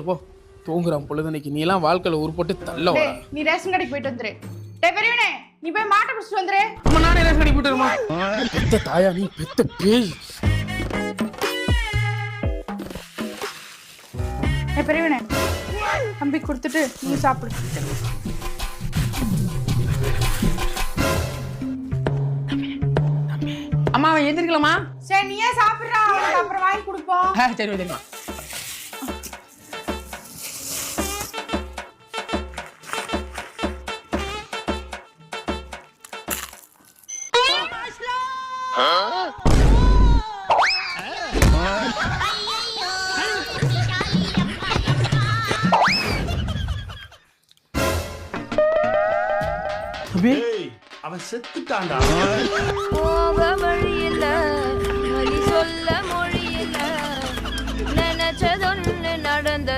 போ தூங்குறான் பொழுதுனைக்கு நீ எல்லாம் வாழ்க்கையில உருப்பட்டு தள்ள வர. நீ ரேஷன் கடைக்கு போயிட்டு வந்துரு. டேய் பெரியவனே நீ போய் மாட்டை பிடிச்சிட்டு வந்துரு. அம்மா நானே ரேஷன் கடைக்கு போயிட்டு வரமா? பெத்த தாயா நீ பெத்த பேய். டேய் பெரியவனே தம்பி கொடுத்துட்டு நீ சாப்பிடு. அம்மா அவன் எந்திரிக்கலாமா? சரி நீயே சாப்பிடுறா, அவனுக்கு அப்புறம் வாங்கி கொடுப்போம். சரி சரிம்மா. அவன் செத்துட்டான்டா. போக வழியில வழி சொல்ல மொழியில நினைச்சதொன்னு நடந்தது.